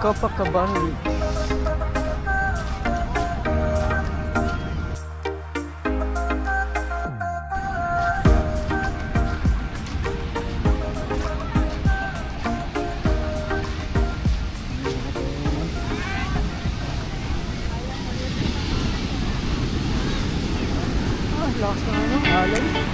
Copacabana Beach. Lakas na ano, alay.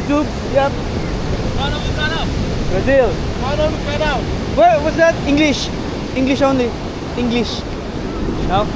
YouTube, yep. Brazil. Where was that? English. English only. English. No?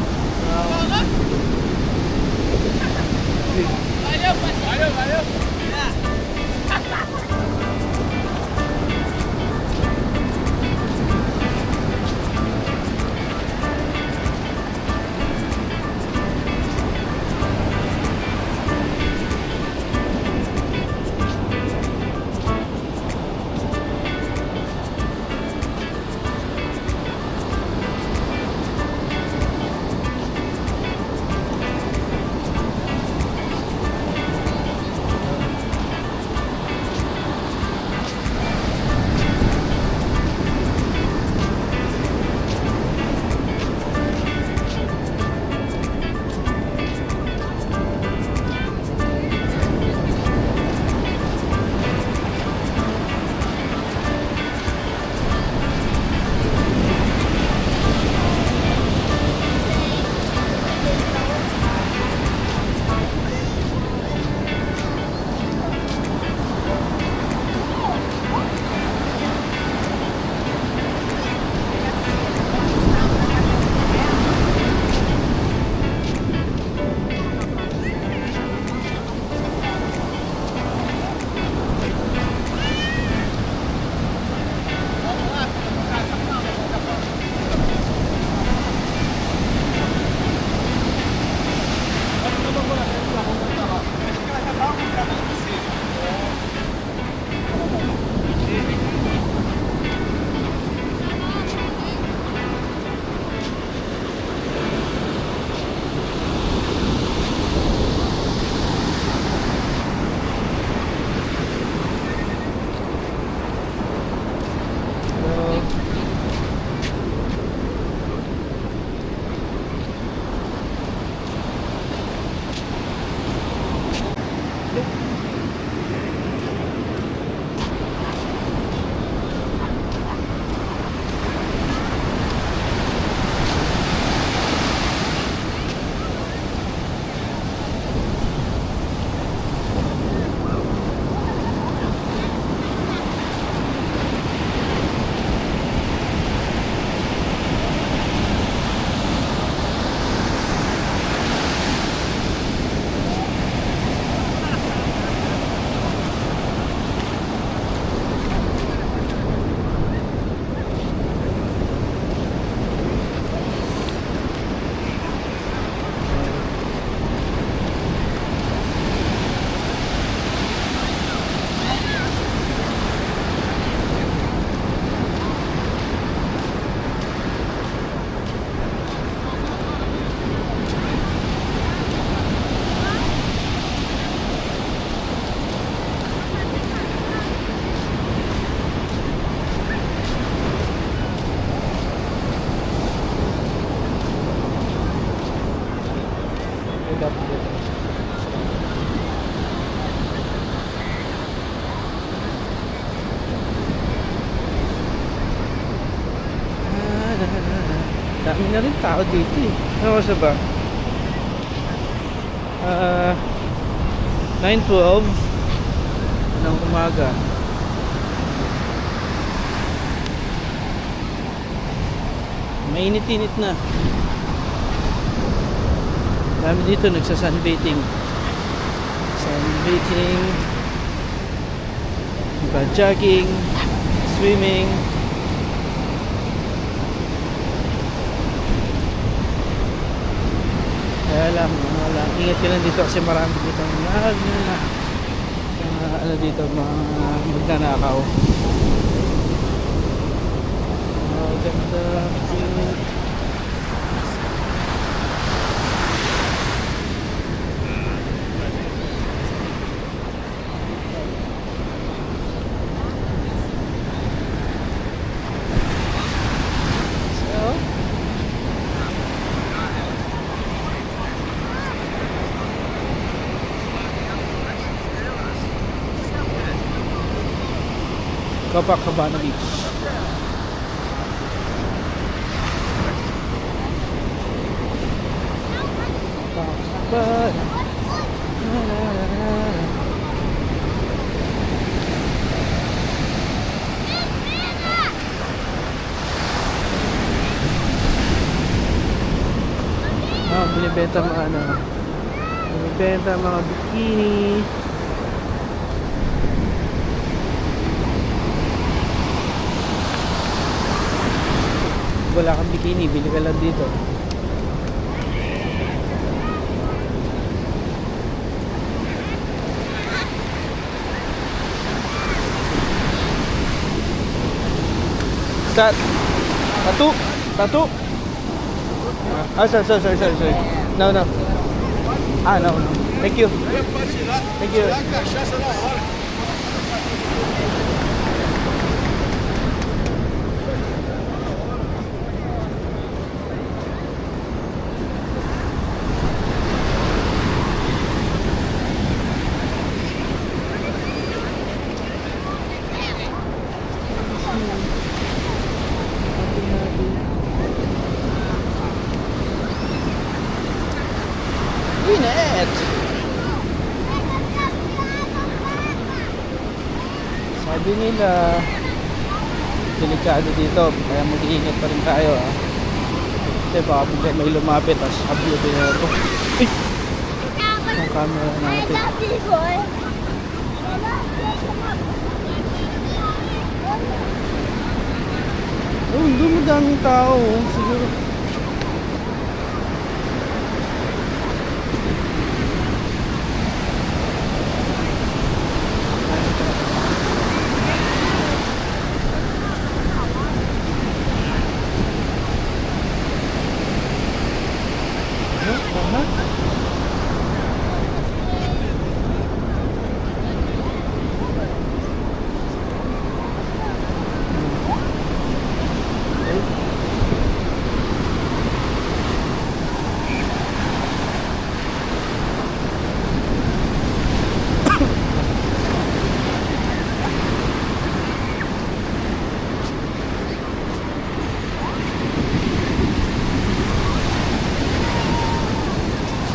na rin tao dito eh. Ano oras na ba? 9:12 ng umaga. Mainit-init na. Dami dito nagsa-sunbathing. Sunbathing, iba jogging, swimming. Kaya lang, ingat ka lang dito kasi marami dito ano dito, mga magnanakaw. Ganda, cute. Copacabana Beach. Copacabana. Binibenta mga ano. Binibenta mga bikini. Wala kang bikini, bili ka lang dito. Tattoo? Tattoo? Sorry. No. No. Thank you. Thank you. Init! Sabi nila delikado dito, kaya mag-iingat pa rin tayo kasi baka bigla may lumapit tapos abiyutin na ito. Ang camera natin. Doon madaming tao siguro.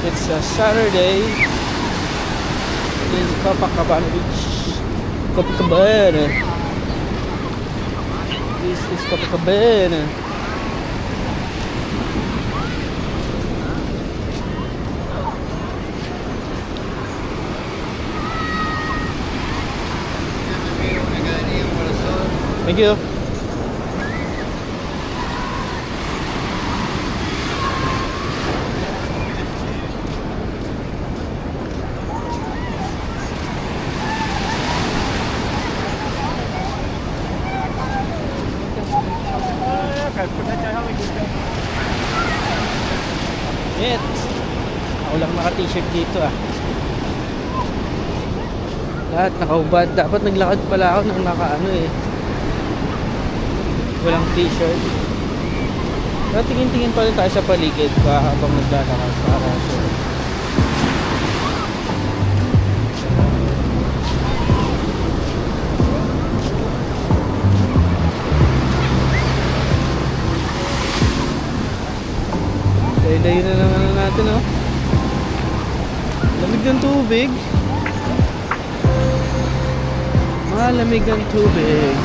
It's a Saturday in Copacabana Beach. Copacabana. This is Copacabana. Thank you. Shit. Ako lang naka-t-shirt dito Lahat nakaubad. Dapat naglakad pala ako nang naka-ano walang t-shirt. Pero tingin-tingin pa rin tayo sa paligid habang naglalakad para sure. Layo na naman natin, oh. Lamig ng tubig. Malamig ang tubig.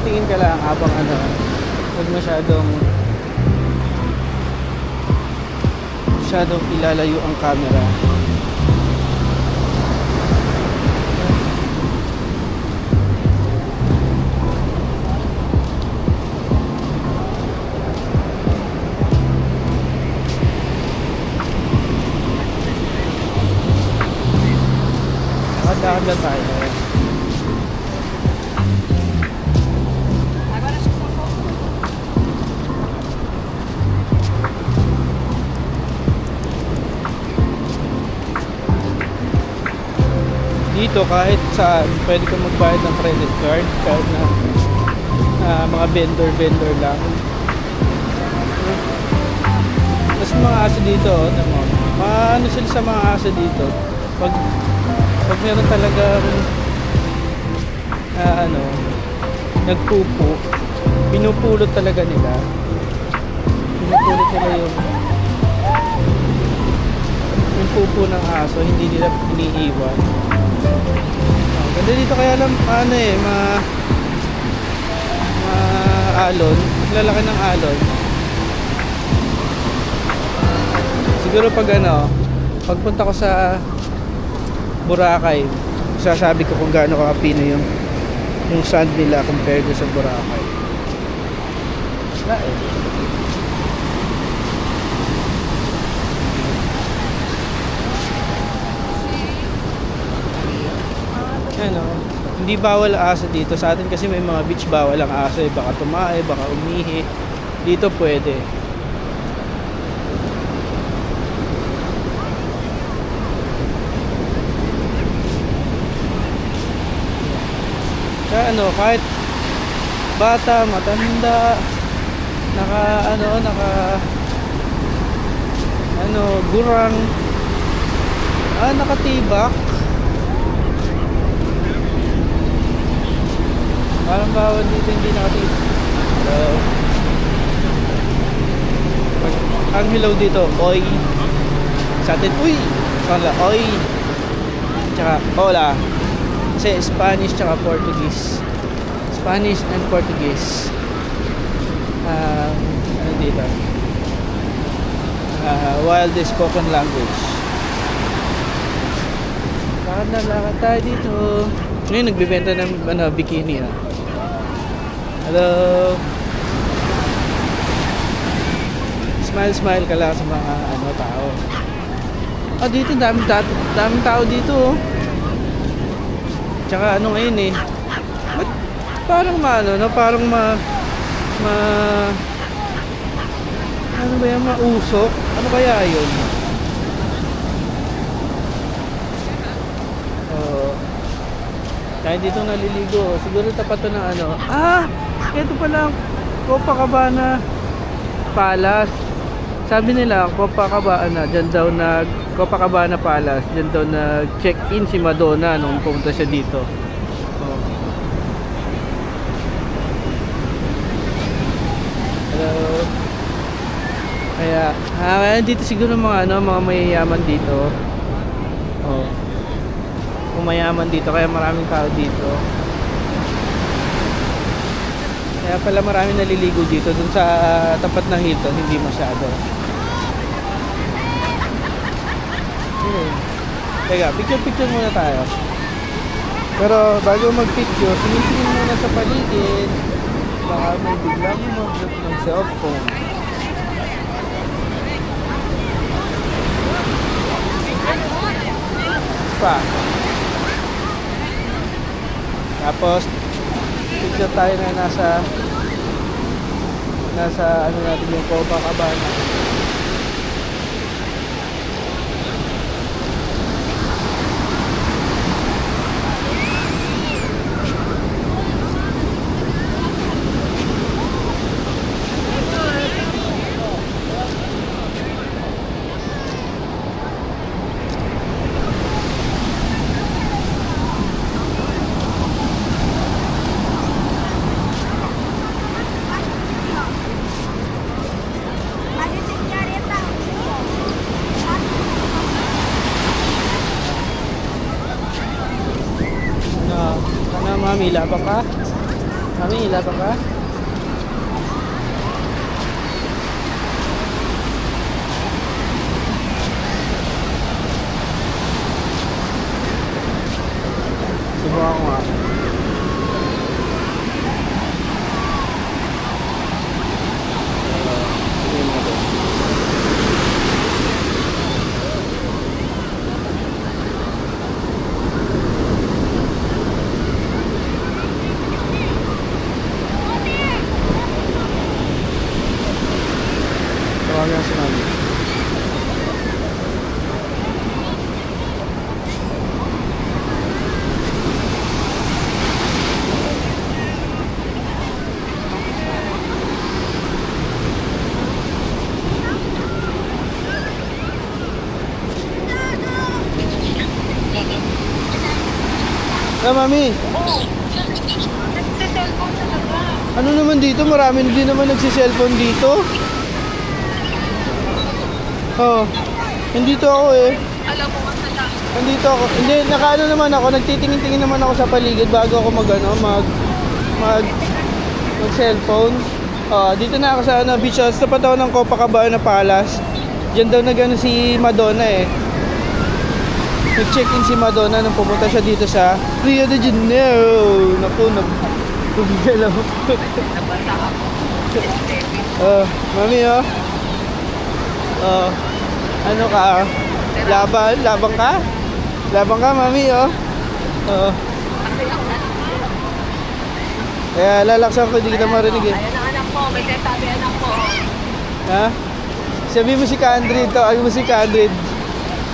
Tingin ka lang habang ano, huwag masyadong ilalayo ang camera. Lakad-lakad lang tayo. Dito kahit saan pwede kang magbayad ng credit card kahit na mga vendor lang. Tapos mga aso dito, ano sila sa mga aso dito, pag meron talagang nagpupo, pinupulot talaga nila. Pinupulot nila yung pupo ng aso, hindi nila iniiwan. Ganda dito kaya lang alon, lalaki ng alon. Siguro pagpunta ko sa Boracay, sasabi ko kung gaano kakapino yung sand nila compared sa Boracay. Wala eh. Hindi bawal aso dito. Sa atin kasi may mga beach bawal ang aso, baka tumae, baka umihi. Dito pwede. Kaya kahit bata, matanda, gurang, nakatibak. Parang bawal dito hindi nakatibak. Hello. Ang hello dito, oy. Sa atin, uy. Sa oy. Tsaka hola. Kasi Spanish tsaka Portuguese. Spanish and Portuguese. Ano dito? Widely spoken language. Lakad tayo dito. Ngayon nagbibenta ng bikini. Hello. Smile ka lang sa mga tao. Dito daming tao dito. Tsaka ngayon eh. Parang ano ba yan, mausok? Ano kaya yun? Kaya dito naliligo. Siguro tapat to ng ito pala Copacabana Palace. Sabi nila Copacabana Palace, dyan daw nag-check-in si Madonna nung pumunta siya dito. Hello. Kaya dito siguro mga mayayaman dito. Mayaman dito kaya maraming tao dito. Kaya pala maraming naliligo dito. Dun sa tapat ng Hilton hindi masyado. Teka, picture muna tayo. Pero bago mag-picture, tingin muna sa paligid. Baka may biglang mag-drop ng cellphone. Pa. Tapos, picture tayo na nasa ano natin yung Copacabana. Ano, mami, labang ka? Mami, labang ka? Subukan ko nga. Tawagin na si mami. Mami. Ano naman dito? Marami din naman nagsi-cellphone dito. Oh. Nandito ako eh. Alam mo nga lang. Nandito ako. Hindi, nakaano naman ako. Nagtitingin-tingin naman ako sa paligid bago ako mag-cellphone. Dito na ako sa beach house. Tapat ako ng Copacabana Palace. Diyan daw nagano si Madonna eh. Nag-check-in si Madonna nung pumunta siya dito sa Rio de Janeiro. Naku, nag-bigel ako. Nabasa ako. Mami ano ka? Labang ka? Labang ka, mami Kaya lalaksan ko, hindi kita marinig eh. Ayan ang anak mo, may tetabi anak mo. Ha? Sabi mo si Candrid, tawagin mo si Candrid.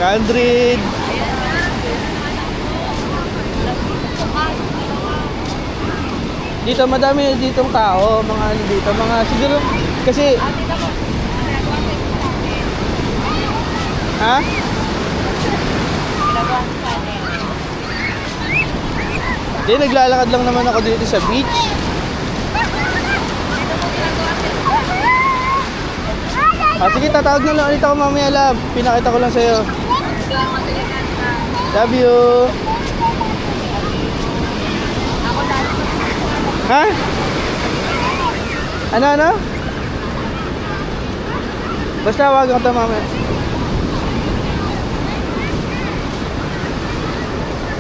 Candrid! Dito madami ditong tao, mga ano dito, mga siguro kasi ha? Hindi, naglalakad lang naman ako dito sa beach. Sige, tatawag na lang ulit ako mamaya, love. Pinakita ko lang sa'yo. Love you. Ha? Ano? Basta wag ka mamaya.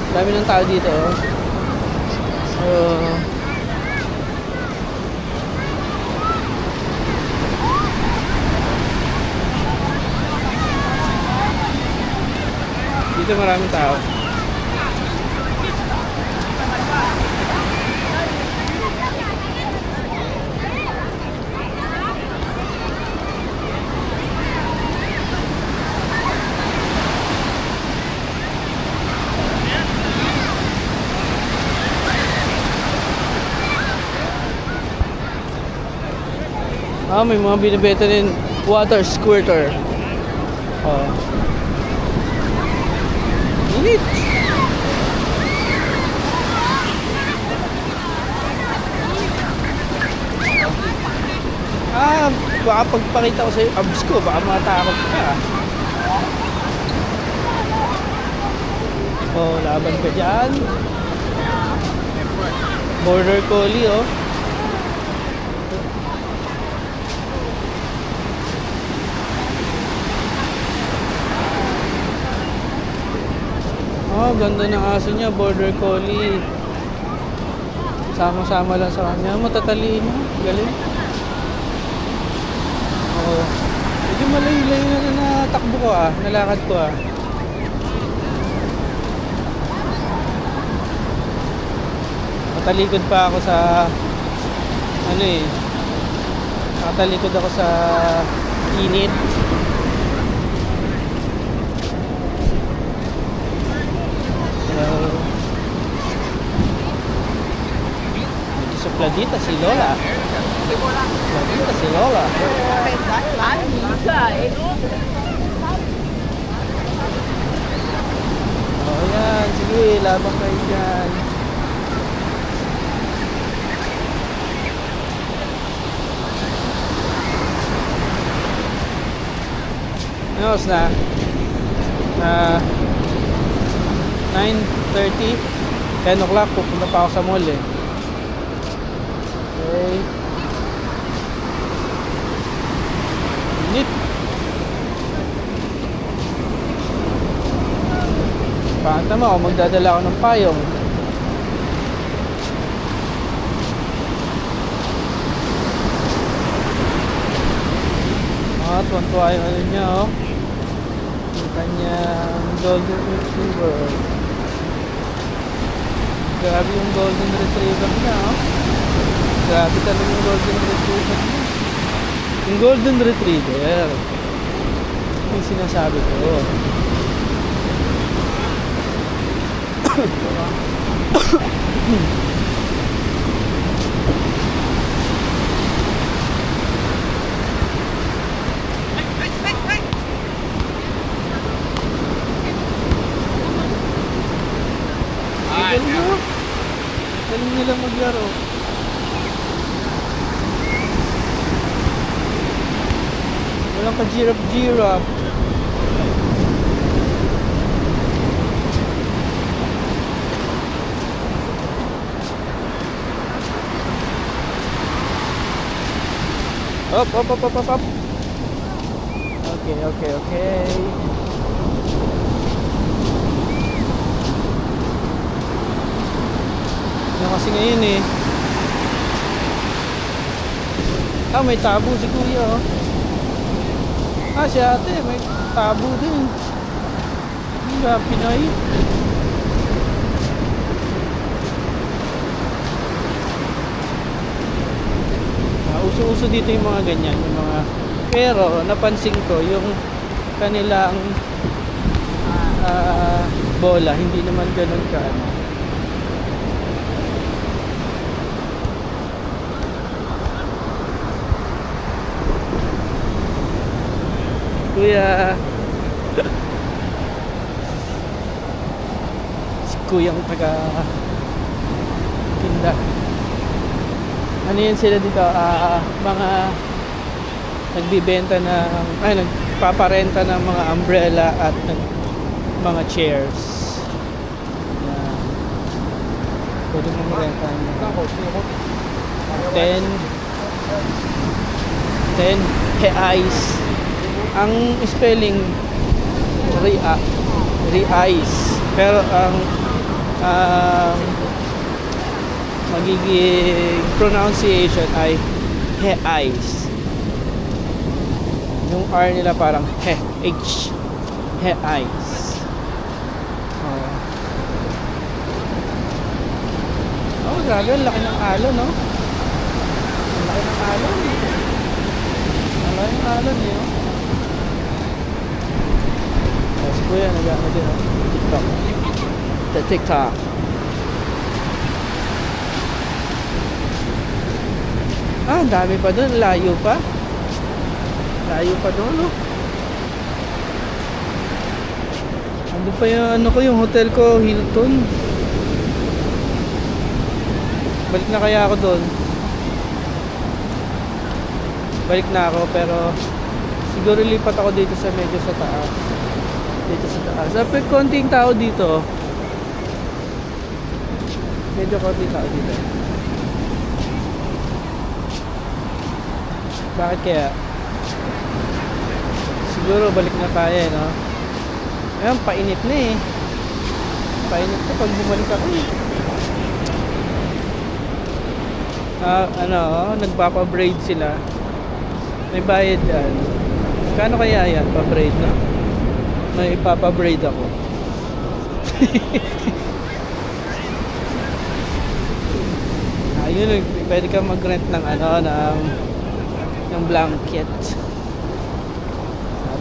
Dami ng tao dito dito maraming tao. May mga binibenta din water squirter. Init. Baka pagpakita ko sa'yo abs ko, baka matakot ka. Laban ka dyan. Border Collie ganda ng aso niya, Border Collie. Sama-sama lang sa kanya. Matatalino. Galing. Medyo malayo-layo na natakbo ko nalakad ko Matalikod pa ako sa ano eh. Matalikod ako sa init. So, Pladita si Lola. Pladita si Lola. Oh, yan. Sige, labang kayo dyan. Ano oras na? 9:30. 10 o'clock. Pupunta pa ako sa mall eh. Okay. Init. Pakanta mo ako, magdadala ako ng payong. Tuwan-tuwa yung ano niya, oh. Yung kanyang golden retriever. Grabe yung golden retriever niya, oh. Grabe talaga yung golden retriever niya. Yung golden retriever. Yung sinasabi ko. Galing nila maglaro. Walang ka-giraffe. Up. Okay. Yan kasi ngayon eh. May tabo si kuya, oh. Si ate, may tabo din. Hindi Pinoy. Uso-uso dito yung mga ganyan, yung mga, pero napansin ko yung kanilang bola hindi naman ganun ka ano. Kuya si kuyang taga tinda. Ano yan sila dito? Mga nagbibenta ng nagpaparenta ng mga umbrella at mga chairs. Yan. Pwede mong renta ng 10 reais. Ang spelling reais, pero ang magiging pronunciation ay reais. Yung R nila parang H. Reais. Oh, grabe, ang laki ng alon, no? Ang laki ng alon. Ang laki ng alon, eh, oh. Si kuya, nag-ano din, oh. TikTok. The TikTok. Ang dami pa doon. Layo pa. Layo pa doon, no? Ando pa yung, ano ko, yung hotel ko, Hilton. Balik na kaya ako doon. Balik na ako, pero siguro lipat ako dito sa medyo sa taas. Dito sa taas. Dapat konting tao dito. Medyo konting tao dito. Bakit kaya? Siguro balik na tayo, no? Ayan, painit na eh. Painit na pag bumalik ako eh. Nagpapa-braid sila. May bayad yan. Kano kaya yan? Pa-braid, no? May ipapa-braid ako. Yun, pwede ka mag-rent ng ng blanket.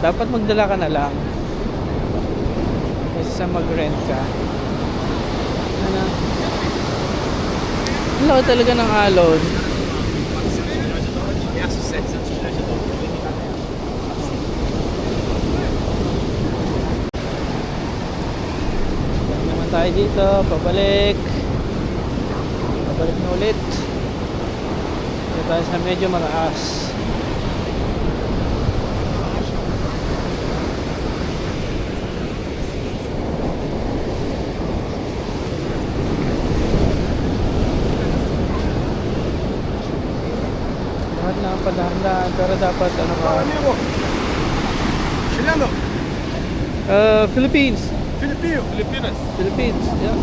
Dapat magdala ka na lang. Kasi sa mag-rent ka. Ano? Ang laki talaga ng alon. Naman tayo dito, pabalik na ulit. Dito tayo sa medyo mataas. Lahat na padahan-dahan, pero dapat ano ka? Chileno, Philippines. Filipinas. Philippines, yeah.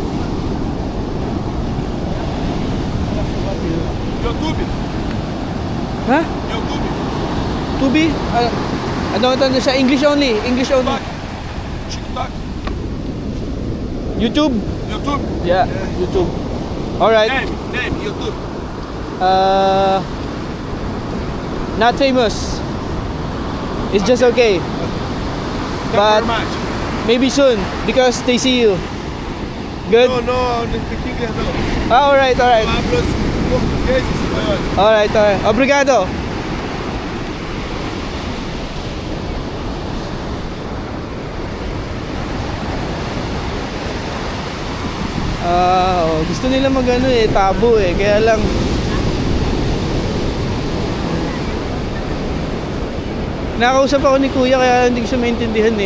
YouTube. Ha? YouTube. Tubi? Ano ito sa English only? English only. TikTok. YouTube? YouTube. Yeah, YouTube. Alright. Name, YouTube. Not famous. It's just okay. Thank But you very much. maybe soon because they see you. Good? No, English no. Ah, alright. Hablo português e espanhol. Alright. Obrigado. Gusto nila magano tabo kaya lang nakausap ako ni kuya kaya hindi ko siya maintindihan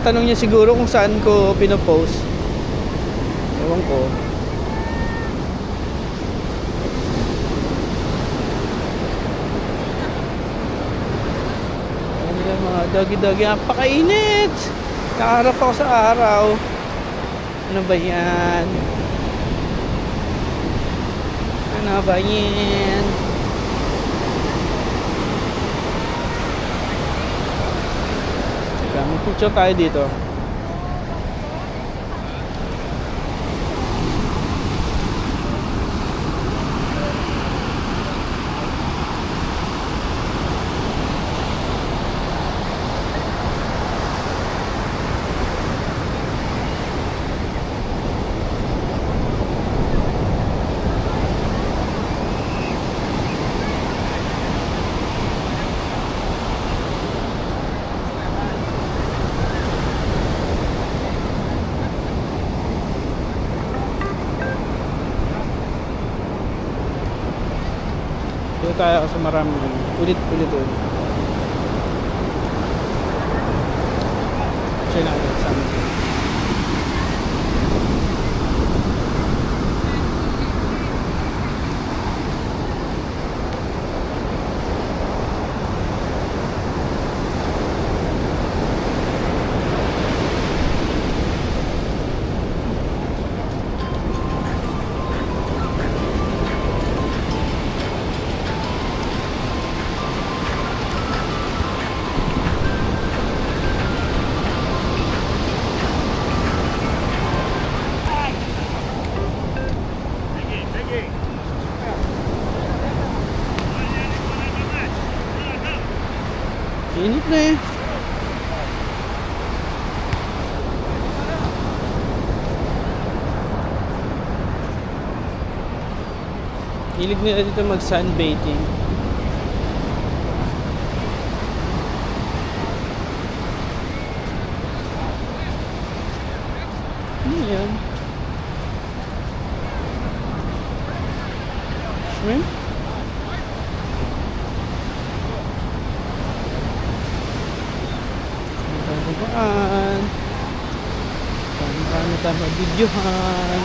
Tanong niya siguro kung saan ko pinopost. Ewan ko. Ano yan mga dagi-dagi. Napakainit! Nakaharap ako sa araw. Ano ba yan? Ano ba yan? Mag-picture tayo dito. Dito tayo sa maraming ulit-ulit Check natin saan. Init na Hilig nila dito mag sunbathing. Ano yan? Shrimp? Baan. Paano tayo mag-videohan.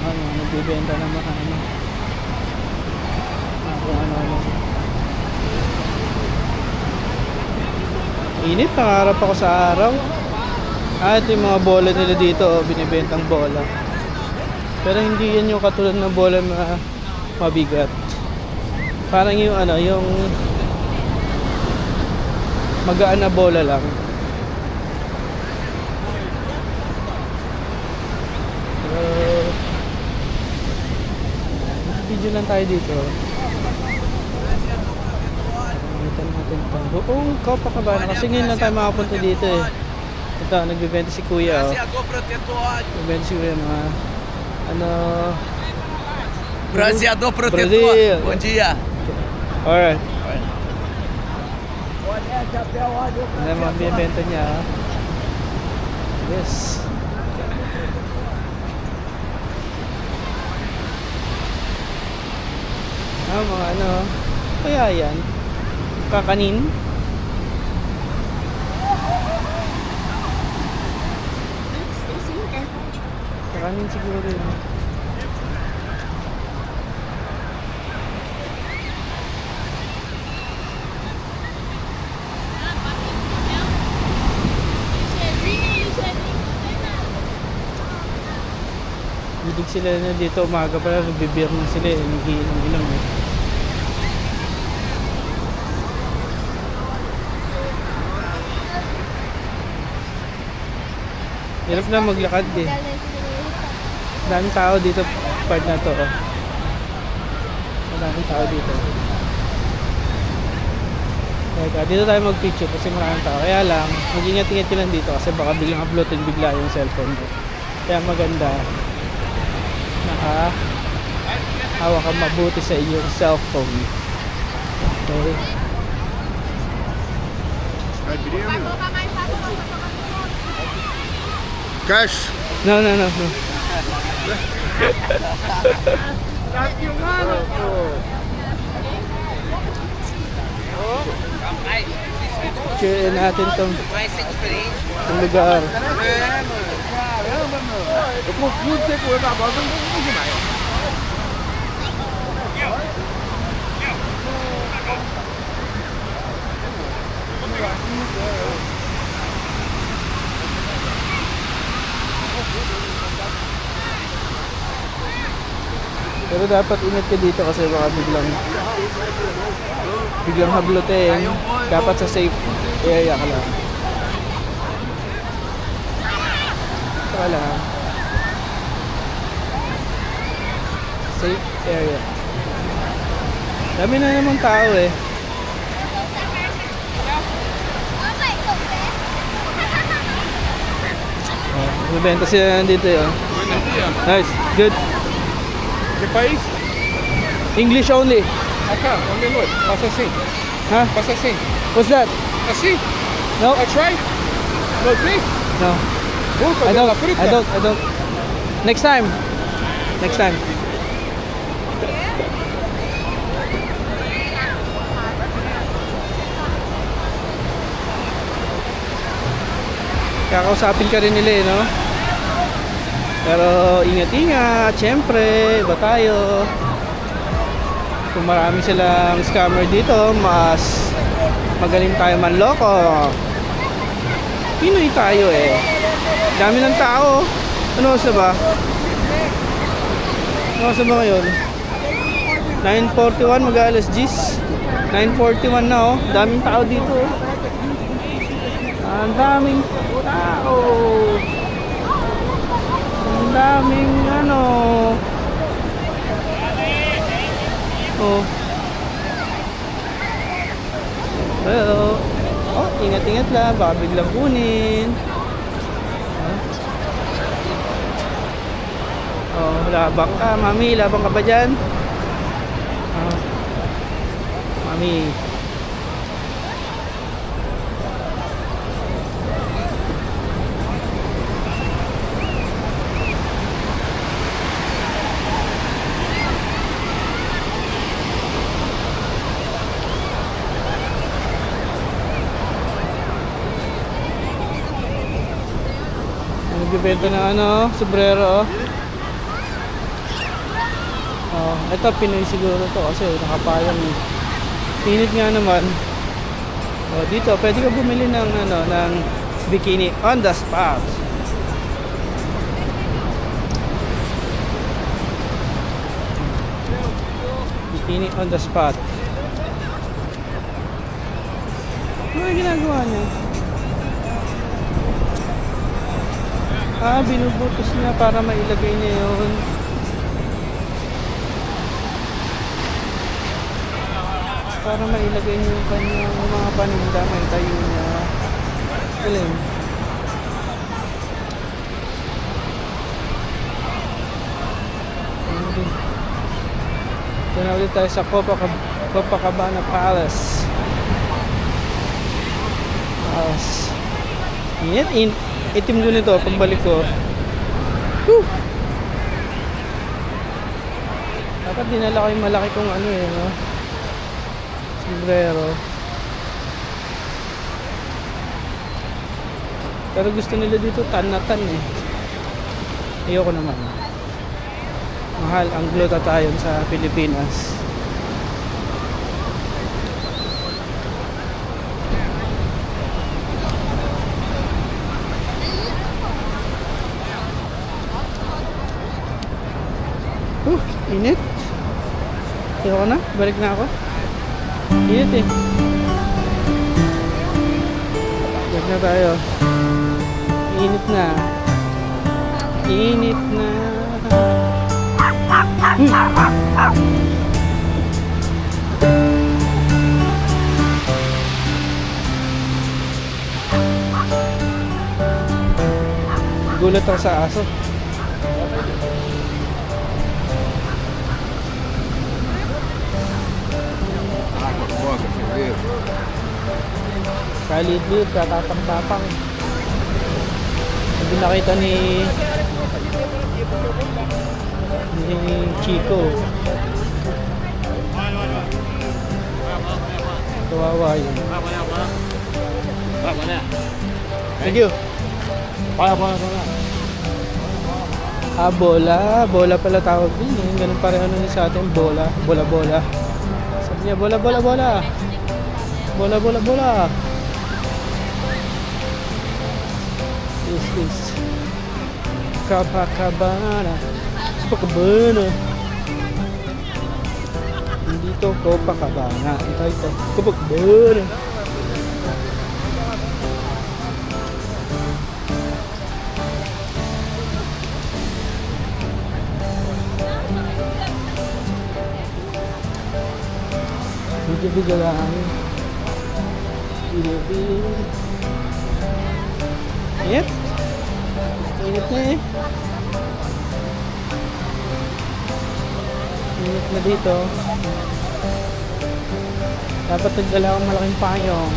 Nagbibenta ng mga kung ano. Init, pangarap ako sa araw. Ito yung mga bola nila dito, binibentang bola. Pero hindi yan yung katulad ng bola na mabigat. Parang yung yung magaan na bola lang. Video lang tayo dito. Nakita natin ito. Buong Copacabana kasi ngayon lang tayo makapunta dito eh. Ito, nagbibenta si Kuya. Oh. Nagbibenta si Kuya mga ano... Bronzeador protetor. Brasil. Bom dia. Alright. Ano yung mga binibenta niya? Oh. Yes. Mga ano, kaya yan? Kakanin? Kakanin siguro yun. Hilig sila na dito umaga pala, nagbibir na sila eh, nagiinom-inom eh. Hirap na maglakad eh. Daming tao dito part na to. Oh. Daming tao dito. Teka, dito tayo mag-picture kasi maraming tao. Kaya lang, mag-ingat-ingat ka lang dito kasi baka biglang uploadin bigla yung cellphone mo. Kaya maganda hawak ka mabuti sa iyong cellphone. Okay. Cash. No. Cheer natin tong Vai ser diferente. lugar. Eu confio de ser com ele agora, não vou demais. Pero dapat ingat ka dito kasi baka biglang hablutin. Dapat sa safe area ka lang. Saka lang. Safe area. Dami na naman tao eh. Magbenta sila dito eh. Nice, good. Que país? English only. Acá, onde não? Passa assim. Huh? Passa assim. What's that? Assim? No, I try. No, please. no. Vamos I fazer don't. uma frita? I don't. Next time. Next time. Kakausapin ka rin nila eh, no? Pero ingat-ingat, syempre, iba tayo. Kung marami silang scammer dito, mas magaling tayo manloko. Pinoy tayo eh. Dami ng tao. Ano oras na ba? Ano oras na ba ngayon? 9:41, mag-alas 10. 9:41 na oh. Daming tao dito oh. Ang daming tao. Ang daming ano. Oh. Well, oh, ingat-ingat lang, baka biglang kunin. Oh, labang ka, mami, labang ka ba dyan? Oh. Mami. Nagbibenta ng ano, sombrero. Oh, ito Pinoy siguro to kasi nakapayang eh. Pinit nga naman. Oh, dito pwede ka bumili ng ano, ng bikini on the spot. Bikini on the spot. Ano yung ginagawa niya? Ah, binubutos niya para mailagay niya yun. para mailagay niyo yung kanyang mga paninda, may tayo niya. Galing. Ito na ulit tayo sa Copacabana Palace. Itim doon ito pagbalik ko. Whew! Dapat dinala ko yung malaki kong ano eh, no? Sombrero. Pero gusto nila dito tan na tan eh. Ayoko naman. Mahal ang glutathione sa Pilipinas. Init. Ayoko na. Balik na ako. Init eh. Balik na tayo. Init na. Init na. Gulat ako sa aso. Kalidlit, katatang-tapang. Hindi nakita ni Chico. Kawawa yun. Thank you. Bola. Bola pala tawag din eh. Ganun pareho nun sa atin. Bola. Bola. Sabi niya, bola. Bola. This is Copacabana. Dito Copacabana. Ito. Copacabana. Bigla lang. Init. Init na eh. Init na dito. Dapat nagdala akong malaking payong.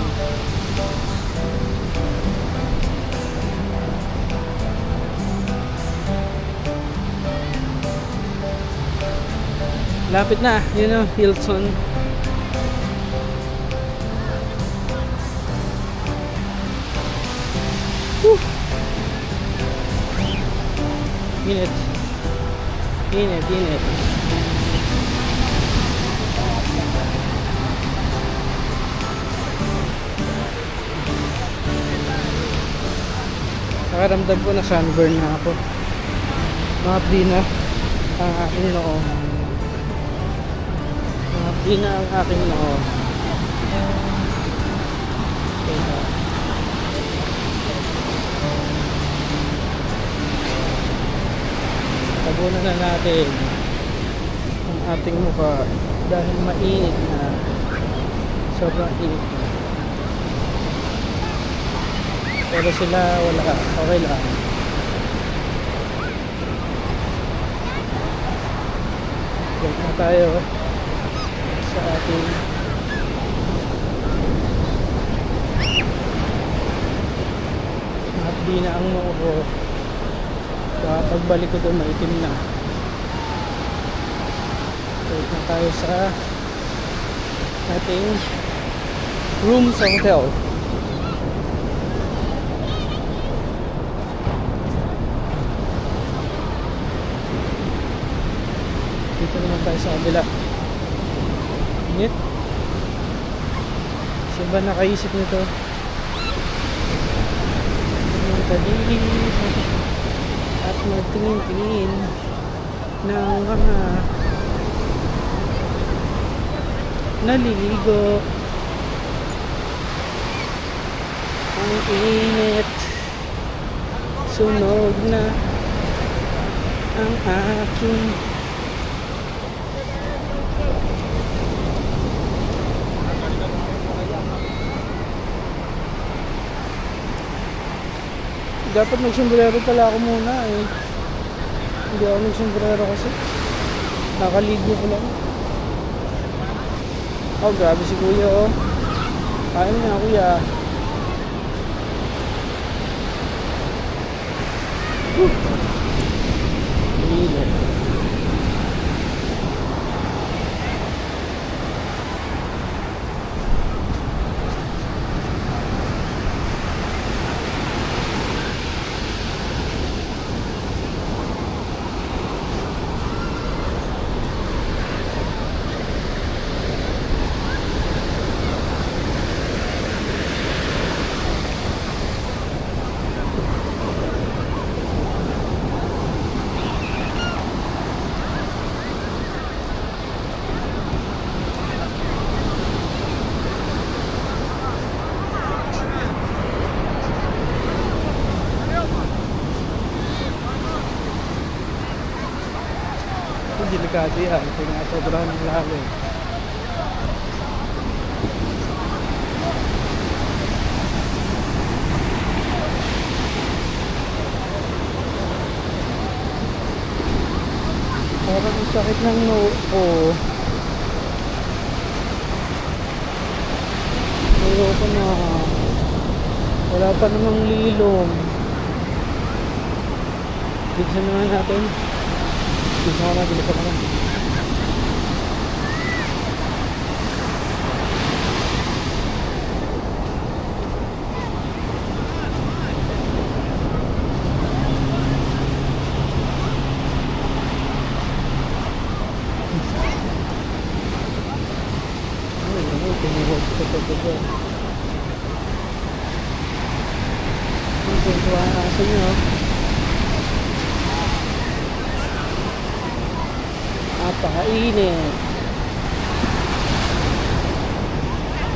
Lapit na. Yun o, Hilton. Init. Nakaramdam ko na sunburn na ako. Mahapdi na ang aking noo. Tabunan na natin ang ating mukha dahil mainit na. Sobrang init na. Pero sila wala. Okay lang. Balik na tayo sa ating mahapdi na ang noo ko. Pagbalik ko doon maitim na. Balik na tayo sa ating room sa hotel. Dito naman tayo sa kabila. Init. Siya ba nakaisip nito? At magtingin-tingin ng mga naliligo. Ang init, sunog na ang aking Dapat nagsombrero pala ako muna eh. Hindi ako nagsombrero kasi. Nakaligo ko lang. Oh, grabe si kuya oh. Kain na kuya. Init. Delikado yan, pinasobrahan ng lalim. Parang ang sakit ng noo ko. Ayoko na. Wala pa namang lilom. Bilisan naman natin. Bilisan naman. Tumuhod ko sa baba. Ang tuwa ang aso nyo. Napakainit.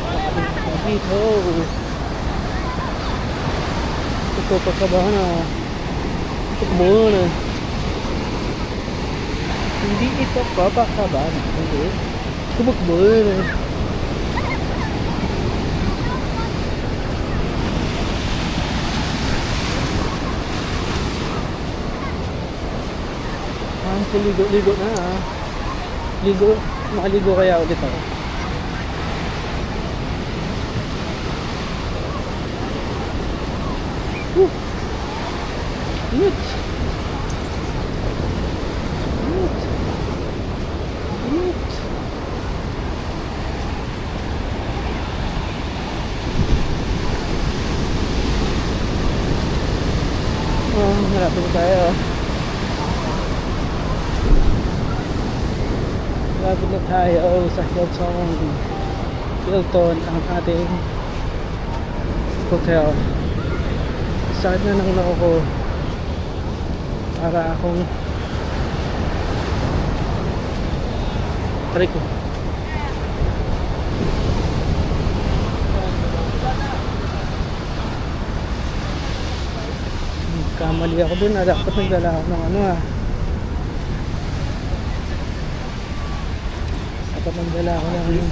Napakainit dito. Ito pagkabahan na. Tukbo na. Hindi ito papakabahan. Hindi. Tumakbo na. Ligo na ah. Makaligo kaya ulit ako. Init. Oh, malapit na tayo. Malapit na tayo sa Hilton, ang ating hotel. Sakit na ng noo ko. Para akong ko. Kamali ako dun. Dapat nagdala ako ng ano ah. Dapat nagdala ako ng ano?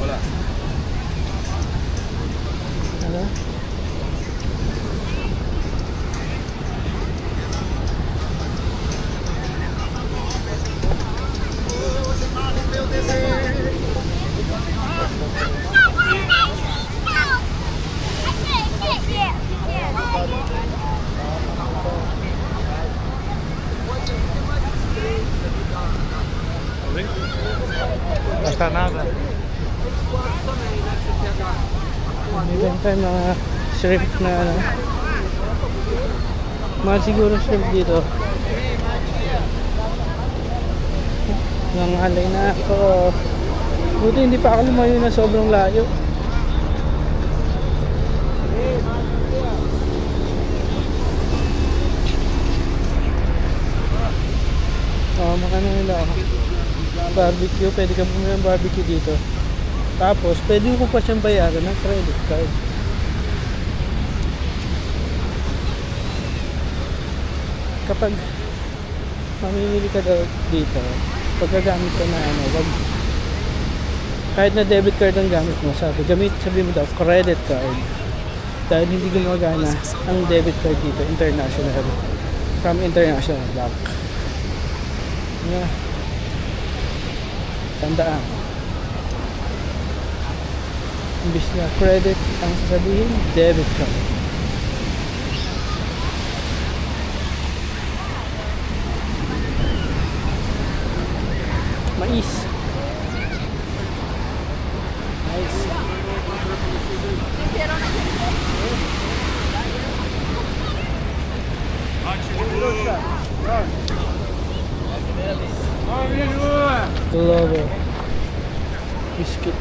Hasta nada. May benta mga shrimp na ano. Mahal siguro shrimp dito. Nangalay na ako. Buti hindi pa ako lumayo na sobrang layo. Makano nila ako. Barbecue, pwede ka bumili ng barbecue dito. Tapos, pwede ko pa siyang bayaran ng credit card. Kapag mamimili ka daw dito, pagkagamit ka na ano, wag, kahit na debit card ang gamit mo, sabi mo daw credit card. dahil hindi gumagana ang debit card dito international from international bank. Yeah. Tandaan, imbis na credit ang sasabihin, debit card. Mais. Nice. Globo. Biscuit.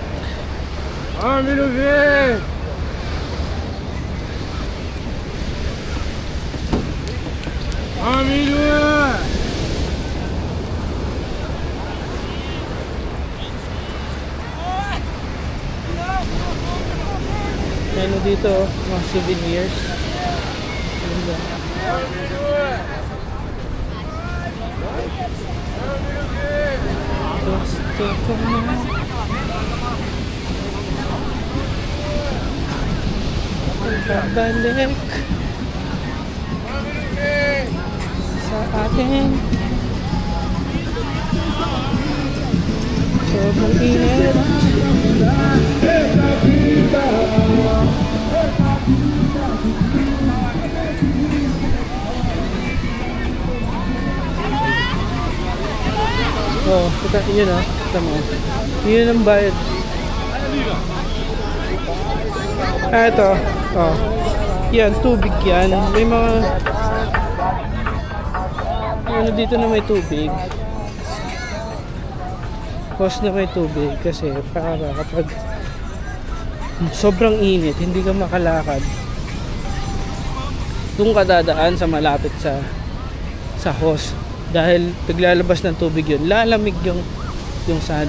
Menu dito, mga souvenirs. Ganda. Gusto ko na babalik sa atin. Sobrang init. Oh, kita yun ah. Kita mo. Yun ang bayad. Ah, ito. Oh. Yan, tubig yan. May mga ano dito na may tubig. Hose na may tubig kasi para kapag sobrang init, hindi ka makalakad. Doon ka dadaan sa malapit sa hose. Dahil paglalabas ng tubig yun, lalamig yung sand.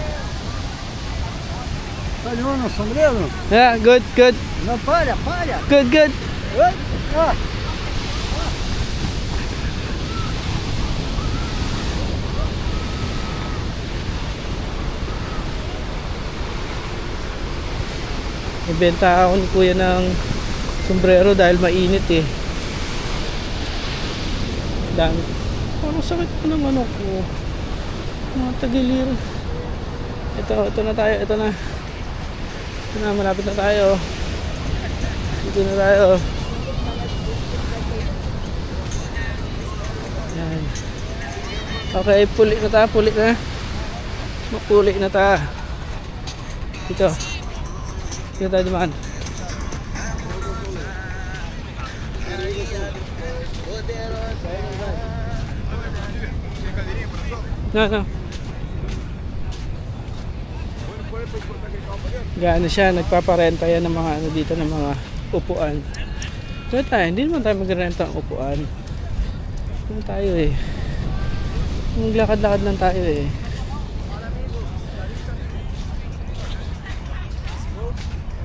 Yeah, good, good. No, para. Good, good. Ibenta ako ni kuya ng sombrero dahil mainit eh. Dami. Parang sakit po ng ano ko. Mga tagiliran. Ito na tayo. Ito na, malapit na tayo. Dito na tayo. Yan. Okay, puli na ta. Mapuli na ta. Dito tayo dumaan. No. Gaano siya, nagpaparenta yan ng mga ano dito ng mga upuan. So tayo, hindi naman tayo magrenta ng upuan. Ano tayo eh. Maglakad-lakad lang tayo eh.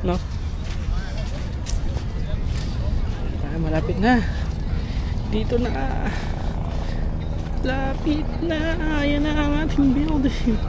No? Tayo, malapit na. Dito na. Lapit na. Ayan na ang ating building.